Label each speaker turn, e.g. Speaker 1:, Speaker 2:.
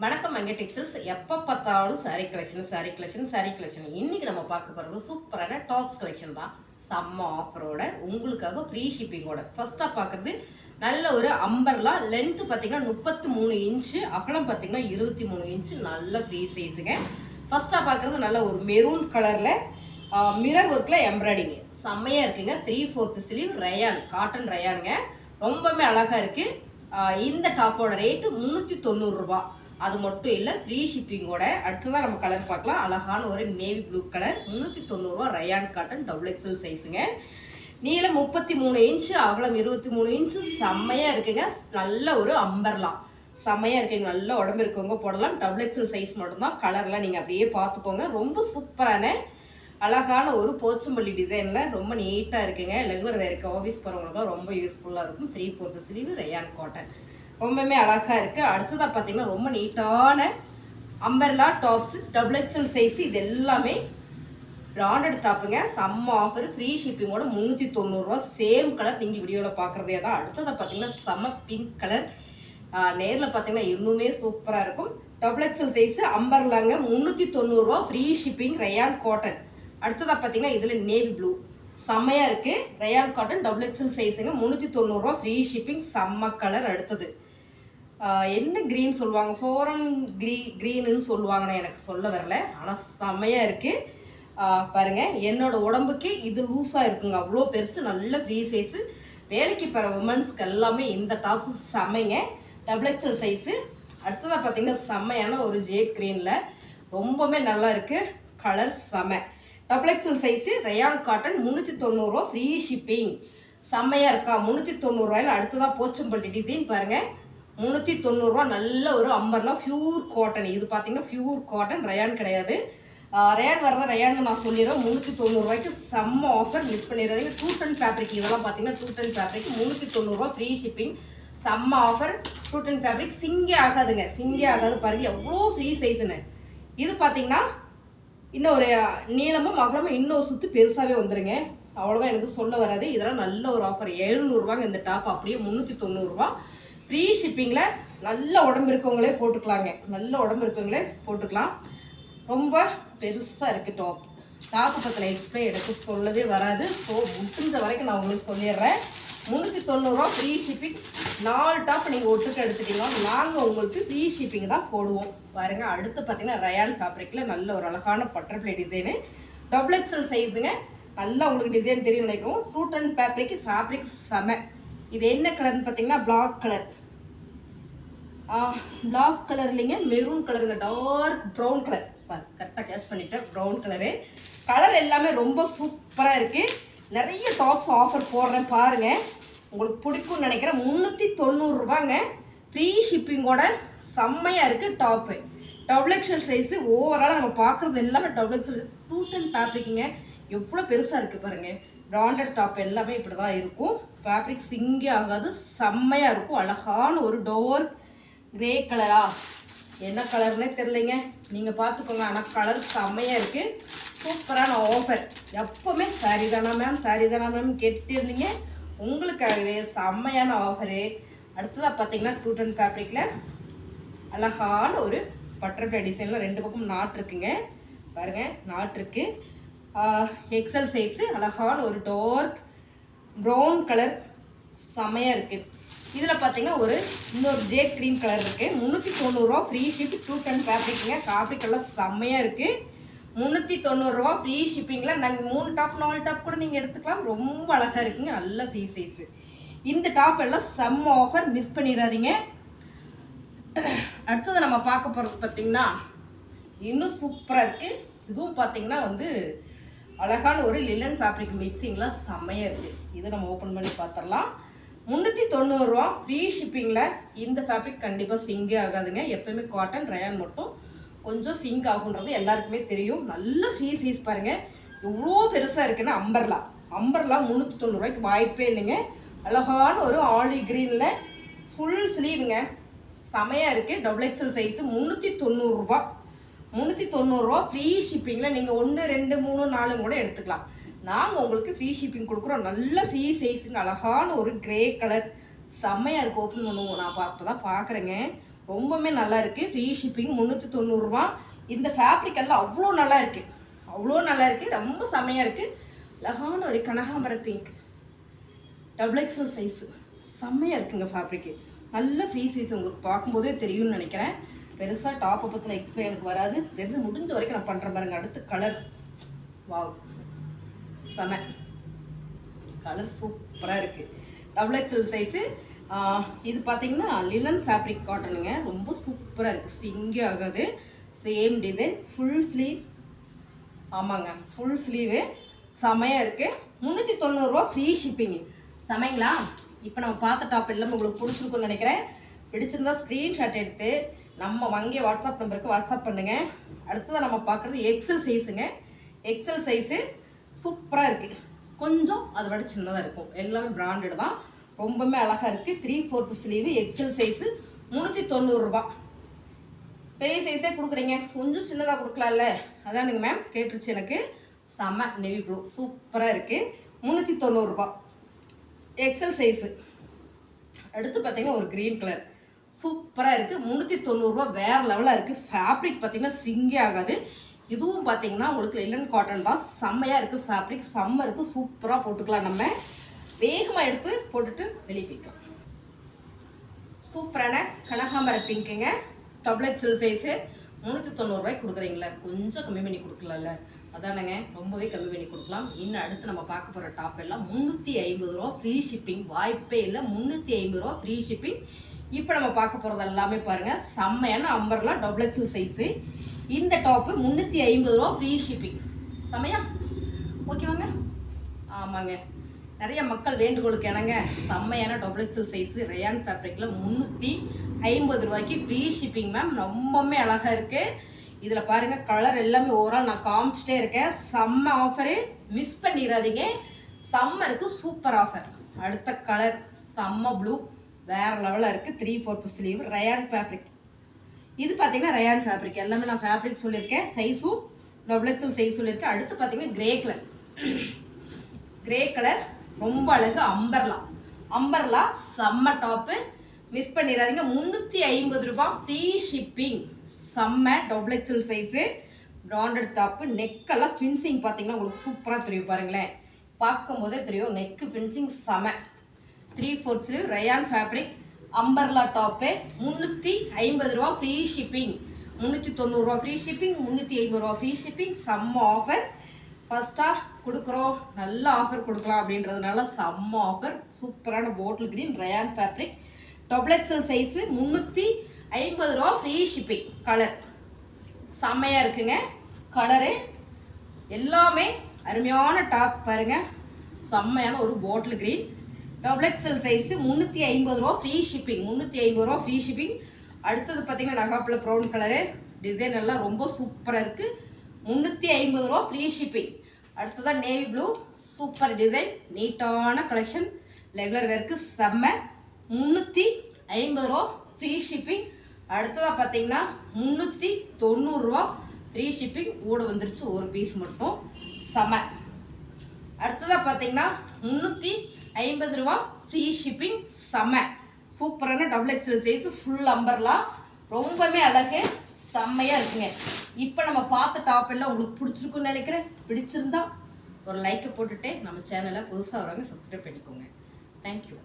Speaker 1: வணக்கம் மங்கை டெக்ஸ்டைல்ஸ். எப்போ பார்த்தாலும் சாரீ கலெக்ஷன். இன்னைக்கு நம்ம பார்க்க போகிறது சூப்பரான டாப்ஸ் கலெக்ஷன் தான். செம்ம ஆஃபரோட உங்களுக்காக ஃப்ரீ ஷிப்பிங்கோட. ஃபர்ஸ்ட்டாக பார்க்குறது நல்ல ஒரு அம்பர்லா. லென்த்து பார்த்தீங்கன்னா 33 இன்ச்சு, அகலம் பார்த்தீங்கன்னா 23 இன்ச்சு, நல்ல ஃப்ரீ சைஸுங்க. ஃபர்ஸ்ட்டாக பார்க்குறது நல்ல ஒரு மெரூன் கலரில் மிரர் ஒர்க்கில் எம்ப்ராய்டிங்கு செம்மையாக இருக்குங்க. 3/4 ஸ்லீவ் ரயான், காட்டன் ரயானுங்க. ரொம்பவே அழகாக இருக்குது. இந்த டாப்போட ரேட்டு 390 ரூபா. அது மட்டும் இல்லை, ஃப்ரீ ஷிப்பிங்கோட. அடுத்ததான் நம்ம கலர் பார்க்கலாம். அழகான ஒரு நேவி ப்ளூ கலர், 390 ரூபா, ரயான் காட்டன், டபுள் எக்ஸல் சைஸுங்க. நீளம் 33 இன்ச்சு, அகலம் 23 இன்ச்சு, செம்மையாக இருக்குங்க. நல்ல ஒரு அம்பர்லா செம்மையாக இருக்குங்க. நல்ல உடம்பு இருக்கவங்க போடலாம். டபுள் எக்ஸல் சைஸ் மட்டும்தான். கலர்லாம் நீங்கள் அப்படியே பார்த்துக்கோங்க. ரொம்ப சூப்பரான அழகான ஒரு போச்சம்பள்ளி டிசைனில் ரொம்ப நீட்டாக இருக்குங்க. ரெகுலர் வேருக்கு ஆஃபீஸ் போகிறவங்களுக்கும் ரொம்ப யூஸ்ஃபுல்லாக இருக்கும். 3/4 ஸ்லீவ் ரயான் காட்டன் ரொம்பவுமே அழகாக இருக்குது. அடுத்ததாக பார்த்தீங்கன்னா ரொம்ப நீட்டான umbrella tops, double XL size. இது எல்லாமே பிராண்டட் டாப்புங்க. செம்ம ஆஃபர், ஃப்ரீ ஷிப்பிங்கோட 390 ரூபா. சேம் கலர் நீங்கள் வீடியோவில் பார்க்குறதே தான். அடுத்ததாக பார்த்தீங்கன்னா செம்ம பிங்க் கலர். நேரில் பார்த்தீங்கன்னா இன்னுமே சூப்பராக இருக்கும். டபுள் எக்ஸல் சைஸு அம்பர்லாங்க, 390 ரூபா, ஃப்ரீ ஷிப்பிங், ரயான் காட்டன். அடுத்ததாக பார்த்தீங்கன்னா இதில் நேவி ப்ளூ செம்மையாக இருக்குது. ரயான் காட்டன், டபுள் எக்ஸல் சைஸுங்க, 390 ரூபா, ஃப்ரீ ஷிப்பிங், செம்ம கலர். அடுத்தது என்ன க்ரீன் சொல்லுவாங்க, ஃபோரன் க்ரீனுன்னு சொல்லுவாங்கன்னு எனக்கு சொல்ல வரல, ஆனால் செம்மையாக இருக்குது. பாருங்கள், என்னோட உடம்புக்கு இது லூஸாக இருக்குங்க. அவ்வளோ பெருசு, நல்ல ஃப்ரீ சைஸு. வேலைக்கு போகிற உமன்ஸ்க்கு எல்லாமே இந்த டாப்ஸு செம்மைங்க. Double XL size. அடுத்ததாக பார்த்தீங்கன்னா செம்மையான ஒரு ஜேட் க்ரீனில் ரொம்பவே நல்லா இருக்குது. கலர் செம்ம. Double XL size, rayon cotton, 390 ரூபா, ஃப்ரீ ஷிப்பிங். செம்மையாக இருக்கா? 390 ரூபாயில். அடுத்ததாக போச்சம்பள்ளி டிசைன் பாருங்கள், 390 ரூபா. நல்ல ஒரு அம்பர்லா பியூர் காட்டன். இது பார்த்தீங்கன்னா பியூர் காட்டன், ரயான் கிடையாது. ரயான் வர்றதா ரயான்னு நான் சொல்லிடுறேன். 390 ரூபாய்க்கு செம்ம ஆஃபர், மிஸ் பண்ணிடுறீங்க. 210 ஃபேப்ரிக். இதெல்லாம் பார்த்தீங்கன்னா 210 ஃபேப்ரிக், 390 ரூபா, ஃப்ரீ ஷிப்பிங், செம்ம ஆஃபர். 210 ஃபேப்ரிக் சிங்கே ஆகாதுங்க, சிங்கே ஆகாது. பாருங்கள் எவ்வளோ ஃப்ரீ சைஸுன்னு. இது பார்த்தீங்கன்னா இன்னொரு நீளமும் அகலமும் இன்னொரு சுற்று பெருசாகவே வந்துடுங்க. அவ்வளோவா எனக்கு சொல்ல வராது. இதெல்லாம் நல்ல ஒரு ஆஃபர். 700 ரூபாங்க இந்த டாப். அப்படியே 390 ரூபா, ஃப்ரீ ஷிப்பிங்கில். நல்ல உடம்பு இருக்கவங்களே போட்டுக்கலாங்க. நல்ல உடம்பு இருக்கவங்களே போட்டுக்கலாம். ரொம்ப பெருசாக இருக்குது டாப். டாப்பு பற்றின எக்ஸ்பிளைன் எனக்கு சொல்லவே வராது. ஸோ முடிஞ்ச வரைக்கும் நான் உங்களுக்கு சொல்லிடுறேன். 390 ரூபா, ஃப்ரீ ஷிப்பிங். 4 டாப் நீங்கள் ஒட்டுக்க எடுத்துட்டீங்கன்னா நாங்கள் உங்களுக்கு ஃப்ரீ ஷிப்பிங் தான் போடுவோம். பாருங்கள், அடுத்து பார்த்தீங்கன்னா ரயான் ஃபேப்ரிக்கில் நல்ல ஒரு அழகான பட்டர்ஃப்ளை டிசைனு, டபுள் எக்ஸல் சைஸுங்க. நல்லா உங்களுக்கு டிசைன் தெரியும் நினைக்கிறோம். 210 ஃபேப்ரிக் செம. இது என்ன கலர்னு பார்த்தீங்கன்னா பிளாக் கலர். பிளாக் கலர் இல்லைங்க, மெரூன் கலருங்க. Dark brown colour. சார் கரெக்டாக கேஷ் பண்ணிட்டேன். Brown colour. கலர் எல்லாமே ரொம்ப சூப்பராக இருக்குது. நிறைய டாப்ஸ் ஆஃபர் போடுறேன் பாருங்கள், உங்களுக்கு பிடிக்கும்னு நினைக்கிறேன். 390 ரூபாங்க, ஃப்ரீ ஷிப்பிங்கோட. செம்மையாக இருக்குது டாப்பு. Double XL size. ஓவராலாக நம்ம பார்க்குறது எல்லாமே டபுள் எக்ஸல். 210 ஃபேப்ரிக்குங்க. எவ்வளோ பெருசாக இருக்குது பாருங்கள். பிராண்டட் டாப் எல்லாமே இப்படி தான் இருக்கும். ஃபேப்ரிக் சிங்கே ஆகாது, செம்மையாக இருக்கும். அழகான ஒரு டார்க் கிரே கலரா, என்ன கலர்னே தெரிலைங்க, நீங்கள் பார்த்துக்கோங்க. ஆனால் கலர் செம்மையாக இருக்குது. சூப்பரான ஆஃபர். எப்போவுமே சாரி தானா மேம் கேட்டுருந்தீங்க, உங்களுக்காகவே செம்மையான ஆஃபரு. அடுத்ததாக பார்த்தீங்கன்னா 210 ஃபேப்ரிக்கில் அழகான ஒரு பட்டர்ஃப்ளை டிசைனில் 2 பக்கம் நாட் இருக்குங்க. பாருங்கள், நாட் இருக்குது. XL size. அழகான ஒரு டார்க் ப்ரௌன் கலர், செம்மையாக இருக்குது. இதில் பார்த்தீங்கன்னா ஒரு இன்னொரு ஜேட் க்ரீன் கலர் இருக்குது. 390 ரூபா, ஃப்ரீ ஷிப். 210 ஃபேப்ரிக்குங்க. ஃபேப்ரிக் எல்லாம் செம்மையாக இருக்குது. 390 ரூபா, ஃப்ரீ ஷிப்பிங்கில். நாங்கள் 3 டாப் 4 டாப் கூட நீங்கள் எடுத்துக்கலாம். ரொம்ப அழகாக இருக்குங்க. நல்ல ஃப்ரீ சைஸு. இந்த டாப் எல்லாம் செம்ம ஆஃபர், மிஸ் பண்ணிடாதீங்க. அடுத்தது நம்ம பார்க்க போகிறது பார்த்திங்கன்னா இன்னும் சூப்பராக இருக்குது. இதுவும் பார்த்திங்கன்னா அழகான ஒரு லிலன் ஃபேப்ரிக் மிக்சிங்கில் செம்மையாக இருக்குது. இதை நம்ம ஓப்பன் பண்ணி பார்த்துடலாம். 390 ரூபா, ஃப்ரீ ஷிப்பிங்கில். இந்த ஃபேப்ரிக் கண்டிப்பாக சிங்கே ஆகாதுங்க. எப்போயுமே காட்டன் ரயான் மட்டும் கொஞ்சம் சிங்க் ஆகுன்றது எல்லாருக்குமே தெரியும். நல்ல ஃப்ரீ சைஸ் பாருங்கள், எவ்வளோ பெருசாக இருக்குன்னா. அம்பர்லா 390 ரூபாய்க்கு வாய்ப்பே இல்லைங்க. அழகான ஒரு ஆலிவ் க்ரீனில் ஃபுல் ஸ்லீவுங்க, செமையாக இருக்குது. Double XL size. 390 ரூபா, 390 ரூபா, ஃப்ரீ ஷிப்பிங்கில். நீங்கள் 1 2 3 4 கூட எடுத்துக்கலாம். நாங்கள் உங்களுக்கு ஃப்ரீ ஷிப்பிங் கொடுக்குறோம். நல்ல ஃப்ரீ சைஸுங்க. அழகான ஒரு கிரே கலர், செம்மையாக இருக்குது. ஓப்பன் பண்ணுவோம். நான் இப்போ தான் பார்க்குறேங்க. ரொம்பவுமே நல்லா இருக்குது. ஃப்ரீ ஷிப்பிங் 390 ரூபா. இந்த ஃபேப்ரிக் எல்லாம் அவ்வளோ நல்லா இருக்குது, அவ்வளோ நல்லா இருக்குது, ரொம்ப செமையாக இருக்குது. அழகான ஒரு கனகாம்பர பிங்க், டபுள் எக்ஸல் சைஸு, செம்மையாக இருக்குங்க ஃபேப்ரிக்கு. நல்ல ஃப்ரீ சைஸ், உங்களுக்கு பார்க்கும்போதே தெரியும்னு நினைக்கிறேன். பெருசாக டாப்பை பற்றின எக்ஸ்பிளைன் எனக்கு வராது, ரெண்டு முடிஞ்ச வரைக்கும் நான் பண்ணுறேன் பாருங்க. அடுத்து கலர், வாவ் செம கலர், சூப்பராக இருக்குது. Double XL size. இது பார்த்தீங்கன்னா லினன் ஃபேப்ரிக் காட்டனுங்க, ரொம்ப சூப்பராக இருக்குது, சிங்கே ஆகாது. Same design, full sleeve. ஆமாங்க, ஃபுல் ஸ்லீவு, செமையாக இருக்குது. 390 ரூபா, ஃப்ரீ ஷிப்பிங்கு. செமைங்களா? இப்போ நம்ம பார்த்த டாப் எல்லாம் உங்களுக்கு பிடிச்சிருக்குன்னு நினைக்கிறேன். பிடிச்சிருந்தா ஸ்க்ரீன்ஷாட் எடுத்து நம்ம வங்கி வாட்ஸ்அப் நம்பருக்கு வாட்ஸ்அப் பண்ணுங்கள். அடுத்ததான் நம்ம பார்க்குறது எக்ஸல் சைஸுங்க. எக்ஸல் சைஸு சூப்பராக இருக்குது, கொஞ்சம் அதை விட சின்னதாக இருக்கும். எல்லாமே பிராண்டட் தான், ரொம்பவுமே அழகாக இருக்குது. 3/4 ஸ்லீவு, எக்ஸல் சைஸு, 390 ரூபா. பெரிய சைஸே கொடுக்குறீங்க, கொஞ்சம் சின்னதாக கொடுக்கலாம்ல, அதானுங்க மேம் கேட்டுருச்சு எனக்கு. செம்ம நெவி ப்ளூ, சூப்பராக இருக்குது, 390 ரூபா, எக்ஸல் சைஸு. அடுத்து பார்த்தீங்கன்னா ஒரு க்ரீன் கலர், சூப்பராக இருக்குது, 390 ரூபா, வேறு லெவலாக இருக்குது. ஃபேப்ரிக் பார்த்தீங்கன்னா சிங்கே ஆகாது. இதுவும் பார்த்தீங்கன்னா உங்களுக்கு லினன் காட்டன் தான், செம்மையாக இருக்குது ஃபேப்ரிக், செம்ம இருக்குது, சூப்பராக போட்டுக்கலாம். நம்ம வேகமாக எடுத்து போட்டுட்டு வெளியே போய்க்கலாம். சூப்பரான கனகாம்பர பிங்க்குங்க, டபுள் எக்ஸல் சைஸு, 390 ரூபாய்க்கு கொடுக்குறீங்களா, கொஞ்சம் கம்மி பண்ணி கொடுக்கலாம்ல, அதானங்க, ரொம்பவே கம்மி பண்ணி கொடுக்கலாம். இன்னும் அடுத்து நம்ம பார்க்க போகிற டாப் எல்லாம் 350 ரூபா, ஃப்ரீ ஷிப்பிங். வாய்ப்பே இல்லை, 350 ரூபா ஃப்ரீ ஷிப்பிங். இப்போ நம்ம பார்க்க போகிறது எல்லாமே பாருங்கள், செம்மையான அம்பர்லா டபுள் எக்ஸல் சைஸு. இந்த டாப்பு 350 ரூபா, ஃப்ரீ ஷிப்பிங். செம்மையா? ஓகேவாங்க? ஆமாங்க, நிறைய மக்கள் வேண்டுகோளுக்கு என்னங்க, செம்மையான டபுள் எக்ஸல் சைஸு ரயான் ஃபேப்ரிக்கில் 350 ரூபாய்க்கு ஃப்ரீ ஷிப்பிங் மேம். ரொம்பவுமே அழகாக இருக்குது. இதில் பாருங்கள், கலர் எல்லாமே ஓவரால் நான் காமிச்சிட்டே இருக்கேன். செம்ம ஆஃபரு, மிஸ் பண்ணிடாதீங்க. செம்ம இருக்குது, சூப்பர் ஆஃபர். அடுத்த கலர் செம்ம ப்ளூ, வேறு லெவலில் இருக்குது. 3/4 ஸ்லீவ், ரயான் ஃபேப்ரிக். இது பார்த்தீங்கன்னா ரயான் ஃபேப்ரிக், எல்லாமே நான் ஃபேப்ரிக் சொல்லியிருக்கேன், சைஸும் டபுள் எக்ஸல் சைஸ் சொல்லியிருக்கேன். அடுத்து பார்த்தீங்கன்னா கிரே கலர், கிரே கலர் ரொம்ப அழகு. அம்பர்லா, அம்பர்லா செம்ம டாப்பு, மிஸ் பண்ணிடாதீங்க. 350 ரூபா, ஃப்ரீ ஷிப்பிங். செம்ம double XL size, branded top. நெக்கெல்லாம் ஃபினிஷிங் பார்த்தீங்கன்னா உங்களுக்கு சூப்பராக தெரியும் பாருங்களேன், பார்க்கும் போதே தெரியும். நெக்கு ஃபினிஷிங் செம. 3/4 sleeve, rayon fabric, umbrella top, 350 ரூபா, ஃப்ரீ ஷிப்பிங். 390 ரூபா ஃப்ரீ ஷிப்பிங், 350 ரூபா ஃப்ரீ ஷிப்பிங். செம்ம ஆஃபர், ஃபஸ்ட்டாக கொடுக்குறோம், நல்ல ஆஃபர் கொடுக்கலாம் அப்படின்றதுனால செம்ம ஆஃபர். சூப்பரான போட்டில் green rayon fabric, double XL size, 350 ரூபா, ஃப்ரீ ஷிப்பிங். கலர் செம்மையாக இருக்குங்க, கலரு எல்லாமே அருமையான டாப் பாருங்கள், செம்மையான ஒரு போட்டில் க்ரீன், டபுள் எக்ஸல் சைஸு, 350 ரூபா, ஃப்ரீ ஷிப்பிங். 350 ரூபா, ஃப்ரீ ஷிப்பிங். அடுத்தது பார்த்தீங்கன்னா நகாப்பில் ப்ரௌன் கலரு, டிசைன் எல்லாம் ரொம்ப சூப்பராக இருக்குது, 350 ரூபா, ஃப்ரீ ஷிப்பிங். அடுத்ததான் நேவி ப்ளூ, சூப்பர் டிசைன், நீட்டான கலெக்ஷன், ரெகுலர் வேர்க்கு செம்ம, 350 ரூபா, ஃப்ரீ ஷிப்பிங். அடுத்ததாக பார்த்தீங்கன்னா 390 ரூபா, ஃப்ரீ ஷிப்பிங். கூட வந்துருச்சு ஒரு பீஸ் மட்டும், செம. அடுத்ததாக பார்த்தீங்கன்னா 350 ரூபா, ஃப்ரீ ஷிப்பிங். செம சூப்பரான double XL size, full umbrella, ரொம்பவே அழகு, செம்மையாக இருக்குங்க. இப்போ நம்ம பார்த்த டாப் எல்லாம் உங்களுக்கு பிடிச்சிருக்குன்னு நினைக்கிறேன். பிடிச்சிருந்தா ஒரு லைக்கை போட்டுட்டு நம்ம சேனலை புதுசாக வரவங்க சப்ஸ்கிரைப் பண்ணிக்கோங்க. தேங்க்யூ.